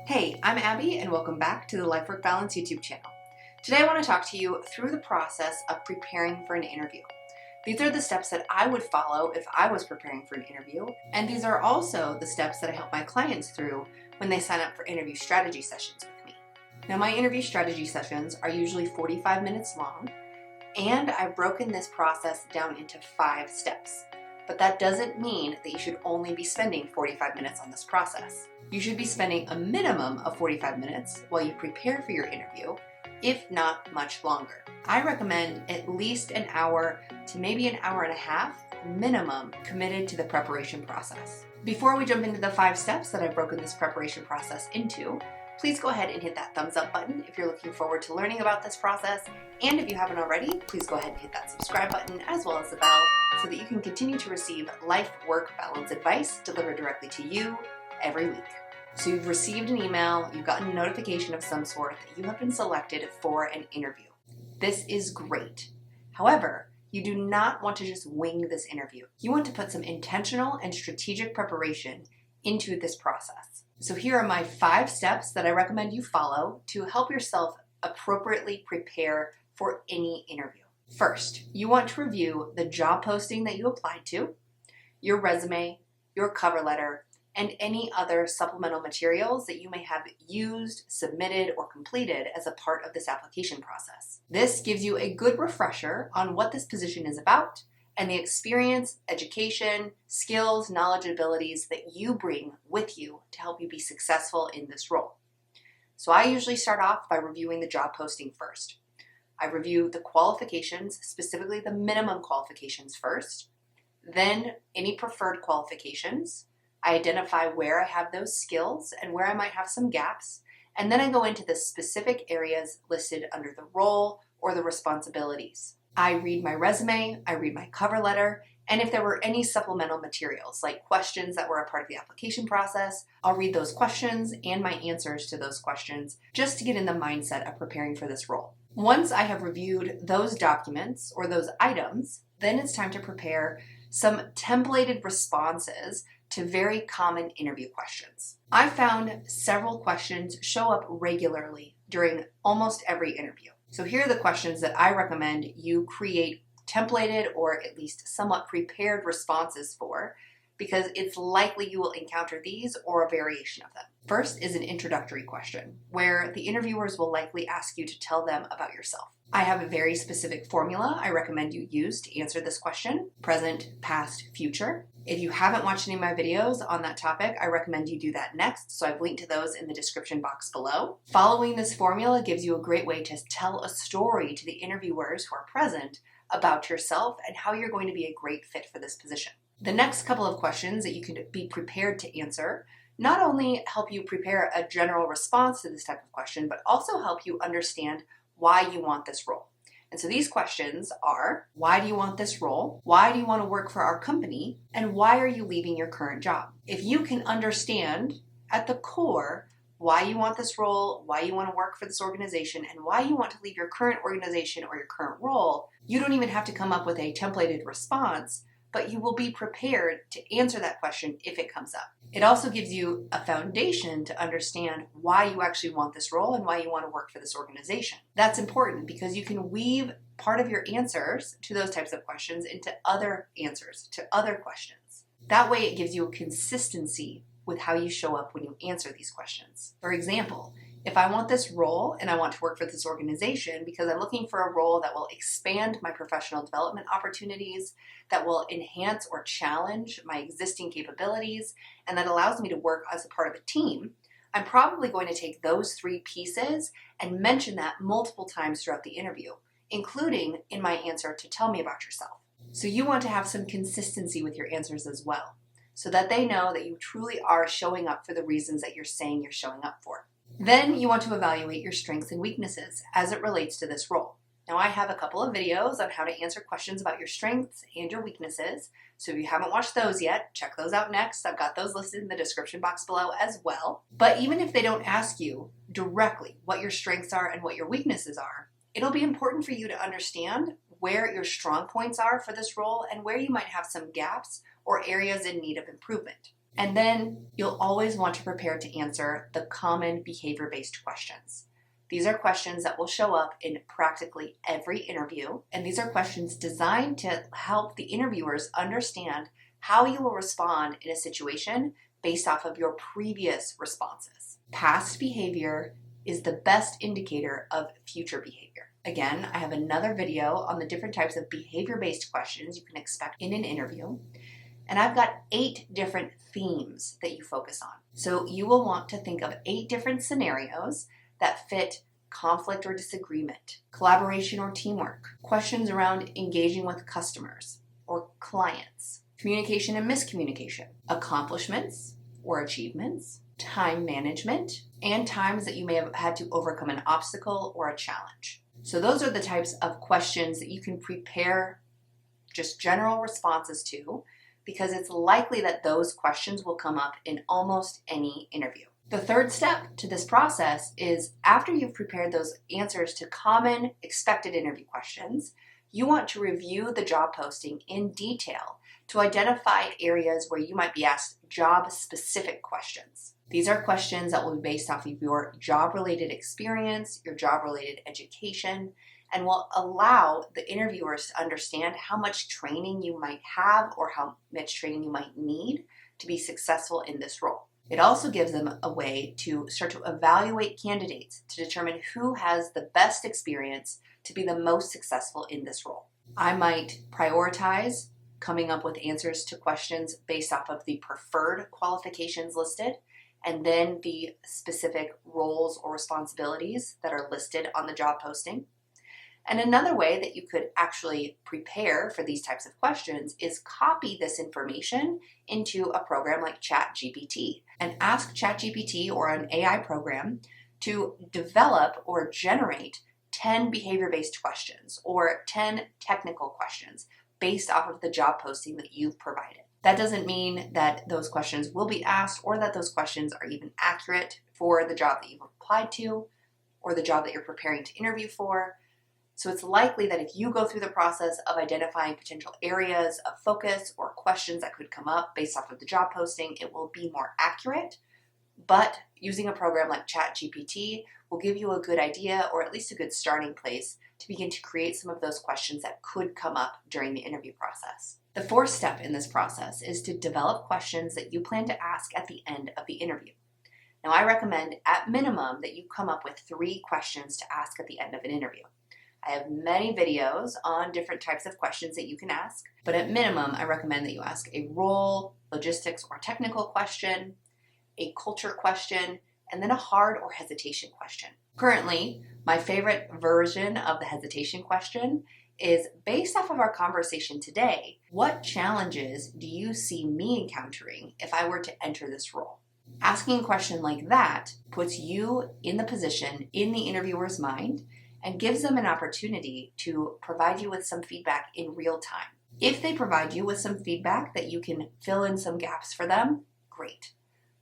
Hey, I'm Abby and welcome back to the Life Work Balance YouTube channel. Today I want to talk to you through the process of preparing for an interview. These are the steps that I would follow if I was preparing for an interview, and these are also the steps that I help my clients through when they sign up for interview strategy sessions with me. Now, my interview strategy sessions are usually 45 minutes long, and I've broken this process down into 5 steps. But that doesn't mean that you should only be spending 45 minutes on this process. You should be spending a minimum of 45 minutes while you prepare for your interview, if not much longer. I recommend at least an hour to maybe an hour and a half minimum committed to the preparation process. Before we jump into the 5 steps that I've broken this preparation process into, please go ahead and hit that thumbs up button if you're looking forward to learning about this process. And if you haven't already, please go ahead and hit that subscribe button as well as the bell so that you can continue to receive life work balance advice delivered directly to you every week. So you've received an email, you've gotten a notification of some sort that you have been selected for an interview. This is great. However, you do not want to just wing this interview. You want to put some intentional and strategic preparation into this process. So here are my 5 steps that I recommend you follow to help yourself appropriately prepare for any interview. First, you want to review the job posting that you applied to, your resume, your cover letter, and any other supplemental materials that you may have used, submitted, or completed as a part of this application process. This gives you a good refresher on what this position is about and the experience, education, skills, knowledge, and abilities that you bring with you to help you be successful in this role. So I usually start off by reviewing the job posting first. I review the qualifications, specifically the minimum qualifications first, then any preferred qualifications. I identify where I have those skills and where I might have some gaps, and then I go into the specific areas listed under the role or the responsibilities. I read my resume, I read my cover letter, and if there were any supplemental materials, like questions that were a part of the application process, I'll read those questions and my answers to those questions just to get in the mindset of preparing for this role. Once I have reviewed those documents or those items, then it's time to prepare some templated responses to very common interview questions. I found several questions show up regularly during almost every interview. So here are the questions that I recommend you create templated or at least somewhat prepared responses for, because it's likely you will encounter these or a variation of them. First is an introductory question, where the interviewers will likely ask you to tell them about yourself. I have a very specific formula I recommend you use to answer this question: present, past, future. If you haven't watched any of my videos on that topic, I recommend you do that next, so I've linked to those in the description box below. Following this formula gives you a great way to tell a story to the interviewers who are present about yourself and how you're going to be a great fit for this position. The next couple of questions that you can be prepared to answer not only help you prepare a general response to this type of question, but also help you understand why you want this role. And so these questions are: why do you want this role? Why do you want to work for our company? And why are you leaving your current job? If you can understand at the core why you want this role, why you want to work for this organization, and why you want to leave your current organization or your current role, you don't even have to come up with a templated response, but you will be prepared to answer that question if it comes up. It also gives you a foundation to understand why you actually want this role and why you want to work for this organization. That's important because you can weave part of your answers to those types of questions into other answers to other questions. That way it gives you a consistency with how you show up when you answer these questions. For example, if I want this role and I want to work for this organization because I'm looking for a role that will expand my professional development opportunities, that will enhance or challenge my existing capabilities, and that allows me to work as a part of a team, I'm probably going to take those 3 pieces and mention that multiple times throughout the interview, including in my answer to tell me about yourself. So you want to have some consistency with your answers as well, so that they know that you truly are showing up for the reasons that you're saying you're showing up for. Then you want to evaluate your strengths and weaknesses as it relates to this role. Now, I have a couple of videos on how to answer questions about your strengths and your weaknesses, so if you haven't watched those yet, check those out next. I've got those listed in the description box below as well. But even if they don't ask you directly what your strengths are and what your weaknesses are, it'll be important for you to understand where your strong points are for this role and where you might have some gaps or areas in need of improvement. And then you'll always want to prepare to answer the common behavior-based questions. These are questions that will show up in practically every interview, and these are questions designed to help the interviewers understand how you will respond in a situation based off of your previous responses. Past behavior is the best indicator of future behavior. Again, I have another video on the different types of behavior-based questions you can expect in an interview. And I've got 8 different themes that you focus on. So you will want to think of 8 different scenarios that fit conflict or disagreement, collaboration or teamwork, questions around engaging with customers or clients, communication and miscommunication, accomplishments or achievements, time management, and times that you may have had to overcome an obstacle or a challenge. So those are the types of questions that you can prepare just general responses to, because it's likely that those questions will come up in almost any interview. The third step to this process is, after you've prepared those answers to common expected interview questions, you want to review the job posting in detail to identify areas where you might be asked job-specific questions. These are questions that will be based off of your job-related experience, your job-related education, and will allow the interviewers to understand how much training you might have or how much training you might need to be successful in this role. It also gives them a way to start to evaluate candidates to determine who has the best experience to be the most successful in this role. I might prioritize coming up with answers to questions based off of the preferred qualifications listed, and then the specific roles or responsibilities that are listed on the job posting. And another way that you could actually prepare for these types of questions is copy this information into a program like ChatGPT and ask ChatGPT or an AI program to develop or generate 10 behavior-based questions or 10 technical questions based off of the job posting that you've provided. That doesn't mean that those questions will be asked or that those questions are even accurate for the job that you've applied to or the job that you're preparing to interview for. So it's likely that if you go through the process of identifying potential areas of focus or questions that could come up based off of the job posting, it will be more accurate. But using a program like ChatGPT will give you a good idea, or at least a good starting place, to begin to create some of those questions that could come up during the interview process. The fourth step in this process is to develop questions that you plan to ask at the end of the interview. Now, I recommend at minimum that you come up with 3 questions to ask at the end of an interview. I have many videos on different types of questions that you can ask, but at minimum, I recommend that you ask a role, logistics, or technical question, a culture question, and then a hard or hesitation question. Currently, my favorite version of the hesitation question is based off of our conversation today. What challenges do you see me encountering if I were to enter this role? Asking a question like that puts you in the position in the interviewer's mind and gives them an opportunity to provide you with some feedback in real time. If they provide you with some feedback that you can fill in some gaps for them, great.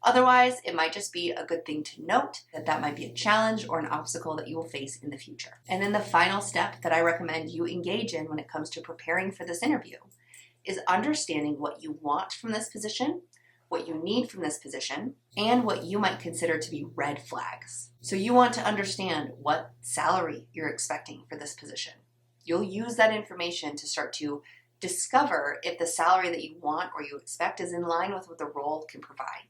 Otherwise, it might just be a good thing to note that that might be a challenge or an obstacle that you will face in the future. And then the final step that I recommend you engage in when it comes to preparing for this interview is understanding what you want from this position, what you need from this position, and what you might consider to be red flags. So you want to understand what salary you're expecting for this position. You'll use that information to start to discover if the salary that you want or you expect is in line with what the role can provide,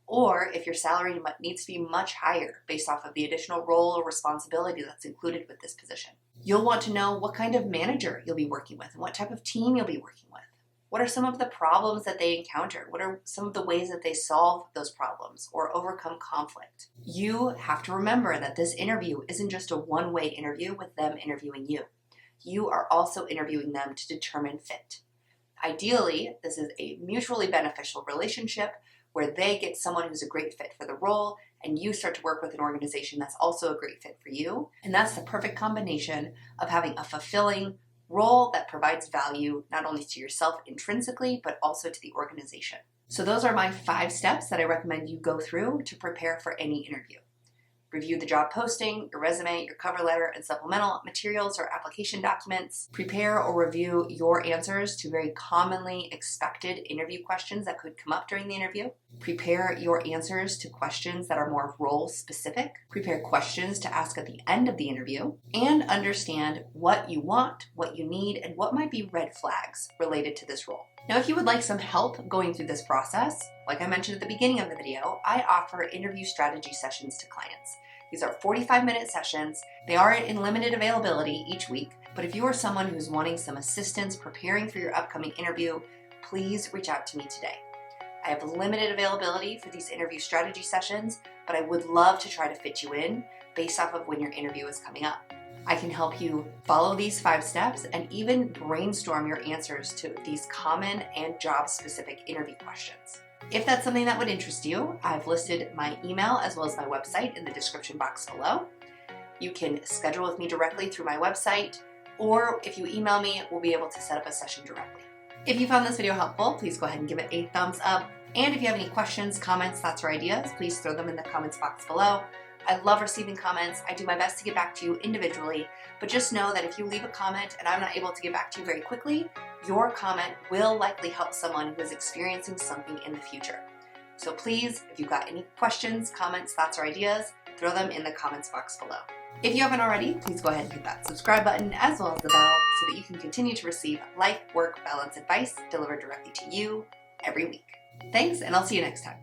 or if your salary needs to be much higher based off of the additional role or responsibility that's included with this position. You'll want to know what kind of manager you'll be working with and what type of team you'll be working with. What are some of the problems that they encounter? What are some of the ways that they solve those problems or overcome conflict? You have to remember that this interview isn't just a one-way interview with them interviewing you. You are also interviewing them to determine fit. Ideally, this is a mutually beneficial relationship where they get someone who's a great fit for the role and you start to work with an organization that's also a great fit for you. And that's the perfect combination of having a fulfilling role that provides value not only to yourself intrinsically, but also to the organization. So those are my 5 steps that I recommend you go through to prepare for any interview. review the job posting, your resume, your cover letter, and supplemental materials or application documents, prepare or review your answers to very commonly expected interview questions that could come up during the interview, prepare your answers to questions that are more role specific, prepare questions to ask at the end of the interview, and understand what you want, what you need, and what might be red flags related to this role. Now, if you would like some help going through this process, like I mentioned at the beginning of the video, I offer interview strategy sessions to clients. These are 45-minute sessions. They are in limited availability each week, but if you are someone who's wanting some assistance preparing for your upcoming interview, please reach out to me today. I have limited availability for these interview strategy sessions, but I would love to try to fit you in based off of when your interview is coming up. I can help you follow these 5 steps and even brainstorm your answers to these common and job-specific interview questions. If that's something that would interest you, I've listed my email as well as my website in the description box below. You can schedule with me directly through my website, or if you email me, we'll be able to set up a session directly. If you found this video helpful, please go ahead and give it a thumbs up. And if you have any questions, comments, thoughts, or ideas, please throw them in the comments box below. I love receiving comments. I do my best to get back to you individually, but just know that if you leave a comment and I'm not able to get back to you very quickly, your comment will likely help someone who is experiencing something in the future. So please, if you've got any questions, comments, thoughts, or ideas, throw them in the comments box below. If you haven't already, please go ahead and hit that subscribe button as well as the bell so that you can continue to receive life-work balance advice delivered directly to you every week. Thanks, and I'll see you next time.